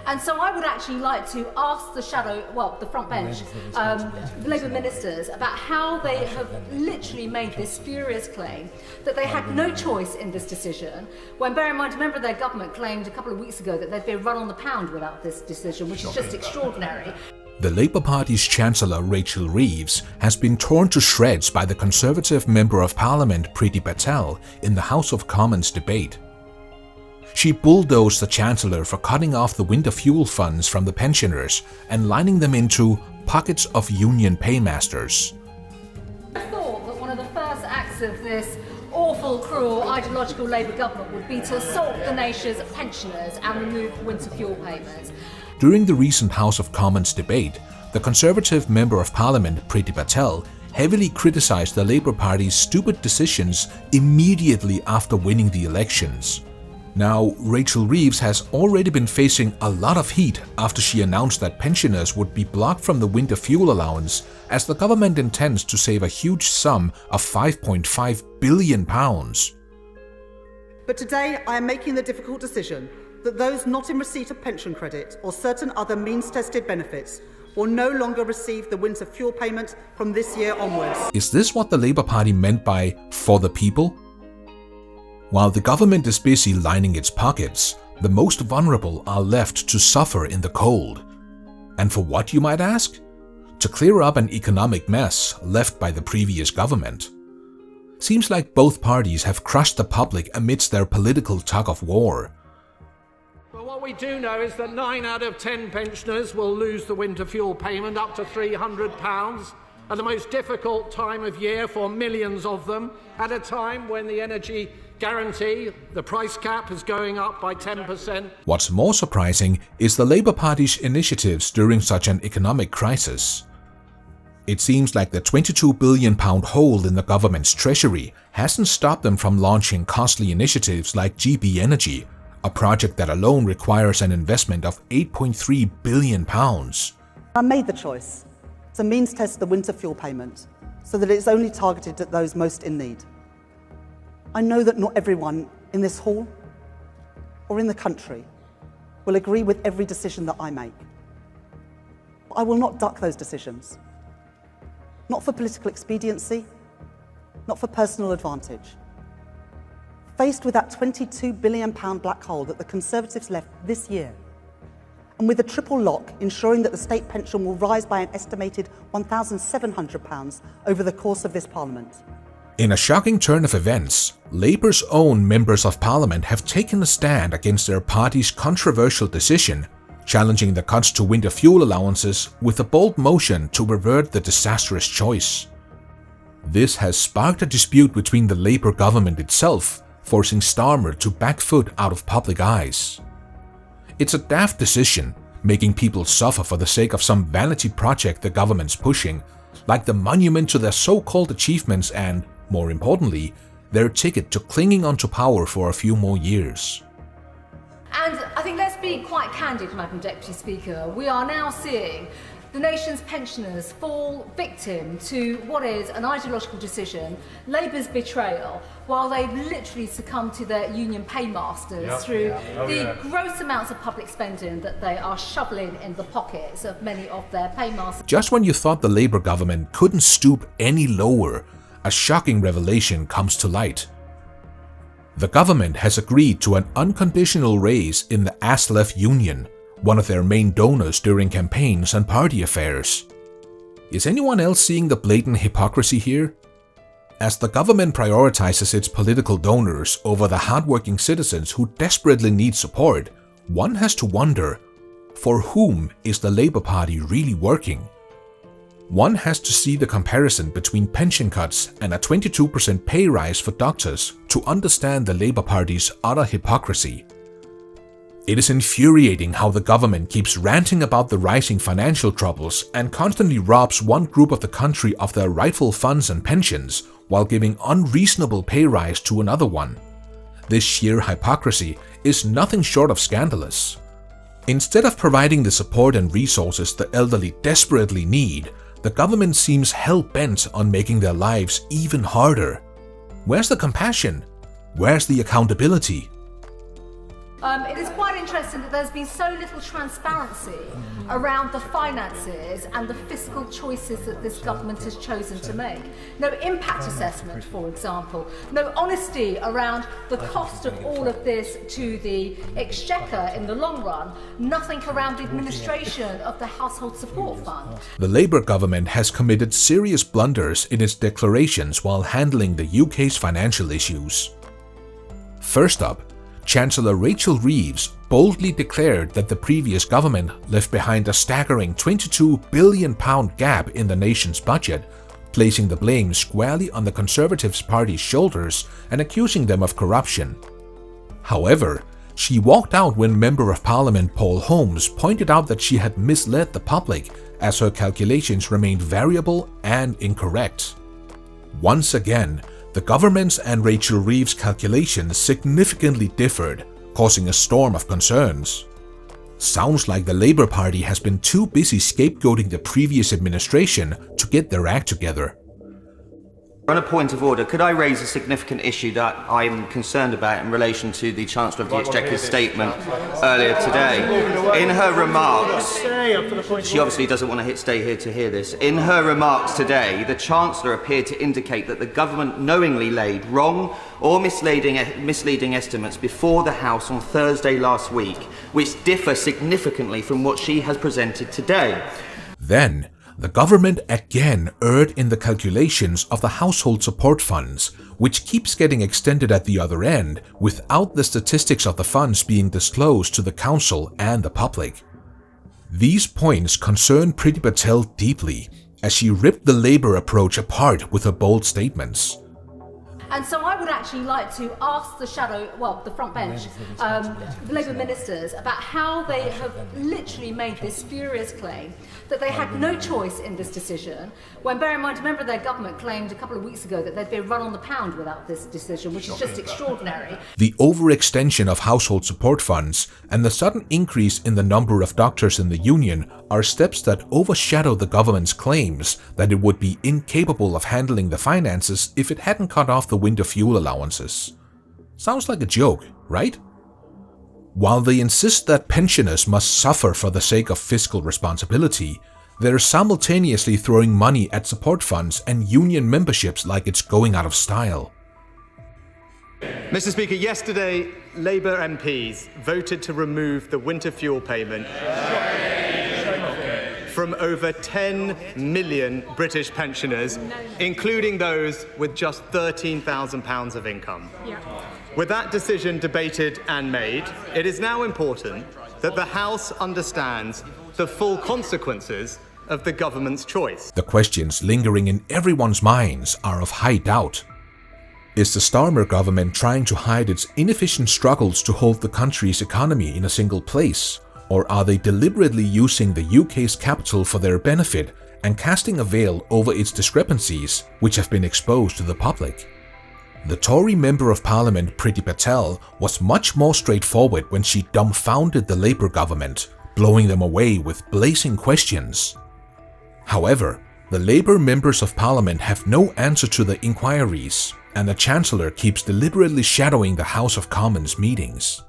And so I would actually like to ask the front bench, Labour ministers, about how they have literally made this spurious claim that they had no choice in this decision, when, bear in mind, a member of their government claimed a couple of weeks ago that they'd been run on the pound without this decision, which is just extraordinary. The Labour Party's Chancellor Reeves has been torn to shreds by the Conservative Member of Parliament Priti Patel in the House of Commons debate. She bulldozed the Chancellor for cutting off the winter fuel funds from the pensioners and lining them into pockets of union paymasters. I thought that one of the first acts of this awful, cruel, ideological Labour government would be to assault the nation's pensioners and remove winter fuel payments. During the recent House of Commons debate, the Conservative Member of Parliament Priti Patel heavily criticized the Labour Party's stupid decisions immediately after winning the elections. Now, Reeves has already been facing a lot of heat after she announced that pensioners would be blocked from the winter fuel allowance, as the government intends to save a huge sum of £5.5 billion. But today I am making the difficult decision that those not in receipt of pension credit or certain other means-tested benefits will no longer receive the winter fuel payment from this year onwards. Is this what the Labour Party meant by "for the people"? While the government is busy lining its pockets, the most vulnerable are left to suffer in the cold. And for what, you might ask? To clear up an economic mess left by the previous government. Seems like both parties have crushed the public amidst their political tug-of-war. Well, what we do know is that 9 out of 10 pensioners will lose the winter fuel payment up to £300 at the most difficult time of year for millions of them, at a time when the energy guarantee, the price cap, is going up by 10%. What's more surprising is the Labour Party's initiatives during such an economic crisis. It seems like the £22 billion hole in the government's treasury hasn't stopped them from launching costly initiatives like GB Energy, a project that alone requires an investment of £8.3 billion. I made the choice to means test the winter fuel payment so that it's only targeted at those most in need. I know that not everyone in this hall or in the country will agree with every decision that I make. But I will not duck those decisions. Not for political expediency, not for personal advantage. Faced with that £22 billion black hole that the Conservatives left this year, and with a triple lock ensuring that the state pension will rise by an estimated £1,700 over the course of this Parliament. In a shocking turn of events, Labour's own members of Parliament have taken a stand against their party's controversial decision, challenging the cuts to winter fuel allowances with a bold motion to revert the disastrous choice. This has sparked a dispute between the Labour government itself, forcing Starmer to back foot out of public eyes. It's a daft decision, making people suffer for the sake of some vanity project the government's pushing, like the monument to their so-called achievements and, more importantly, their ticket to clinging onto power for a few more years. And I think, let's be quite candid, Madam Deputy Speaker, we are now seeing the nation's pensioners fall victim to what is an ideological decision, Labour's betrayal, while they literally succumb to their union paymasters through the gross amounts of public spending that they are shoveling in the pockets of many of their paymasters. Just when you thought the Labour government couldn't stoop any lower, a shocking revelation comes to light. The government has agreed to an unconditional raise in the ASLEF union, one of their main donors during campaigns and party affairs. Is anyone else seeing the blatant hypocrisy here? As the government prioritizes its political donors over the hardworking citizens who desperately need support, one has to wonder, for whom is the Labour Party really working? One has to see the comparison between pension cuts and a 22% pay rise for doctors to understand the Labour Party's utter hypocrisy. It is infuriating how the government keeps ranting about the rising financial troubles and constantly robs one group of the country of their rightful funds and pensions while giving unreasonable pay rise to another one. This sheer hypocrisy is nothing short of scandalous. Instead of providing the support and resources the elderly desperately need, the government seems hell-bent on making their lives even harder. Where's the compassion? Where's the accountability? It is quite interesting interesting that there's been so little transparency around the finances and the fiscal choices that this government has chosen to make. No impact assessment, for example. No honesty around the cost of all of this to the exchequer in the long run. Nothing around the administration of the Household Support Fund. The Labour government has committed serious blunders in its declarations while handling the UK's financial issues. First up, Chancellor Rachel Reeves boldly declared that the previous government left behind a staggering £22 billion gap in the nation's budget, placing the blame squarely on the Conservative Party's shoulders and accusing them of corruption. However, she walked out when Member of Parliament Paul Holmes pointed out that she had misled the public as her calculations remained variable and incorrect. Once again, the government's and Rachel Reeves' calculations significantly differed, causing a storm of concerns. Sounds like the Labour Party has been too busy scapegoating the previous administration to get their act together. On a point of order, could I raise a significant issue that I'm concerned about in relation to the Chancellor of the Exchequer's statement earlier today? In her remarks, she obviously doesn't want to stay here to hear this. In her remarks today, the Chancellor appeared to indicate that the government knowingly laid wrong or misleading estimates before the House on Thursday last week, which differ significantly from what she has presented today. Then, the government again erred in the calculations of the household support funds, which keeps getting extended at the other end without the statistics of the funds being disclosed to the council and the public. These points concern Priti Patel deeply, as she ripped the Labour approach apart with her bold statements. And so I would actually like to ask the front bench, the Labour ministers, about how they have literally made this spurious claim that they had no choice in this decision, when, bear in mind, a member of their government claimed a couple of weeks ago that they'd be run on the pound without this decision, which is just extraordinary. The overextension of household support funds and the sudden increase in the number of doctors in the union are steps that overshadow the government's claims that it would be incapable of handling the finances if it hadn't cut off the winter fuel allowances. Sounds like a joke, right? While they insist that pensioners must suffer for the sake of fiscal responsibility, they're simultaneously throwing money at support funds and union memberships like it's going out of style. Mr. Speaker, yesterday Labour MPs voted to remove the winter fuel payment from over 10 million British pensioners, including those with just £13,000 of income. With that decision debated and made, it is now important that the House understands the full consequences of the government's choice. The questions lingering in everyone's minds are of high doubt. Is the Starmer government trying to hide its inefficient struggles to hold the country's economy in a single place? Or are they deliberately using the UK's capital for their benefit and casting a veil over its discrepancies, which have been exposed to the public? The Tory Member of Parliament Priti Patel was much more straightforward when she dumbfounded the Labour government, blowing them away with blazing questions. However, the Labour members of Parliament have no answer to the inquiries, and the Chancellor keeps deliberately shadowing the House of Commons meetings.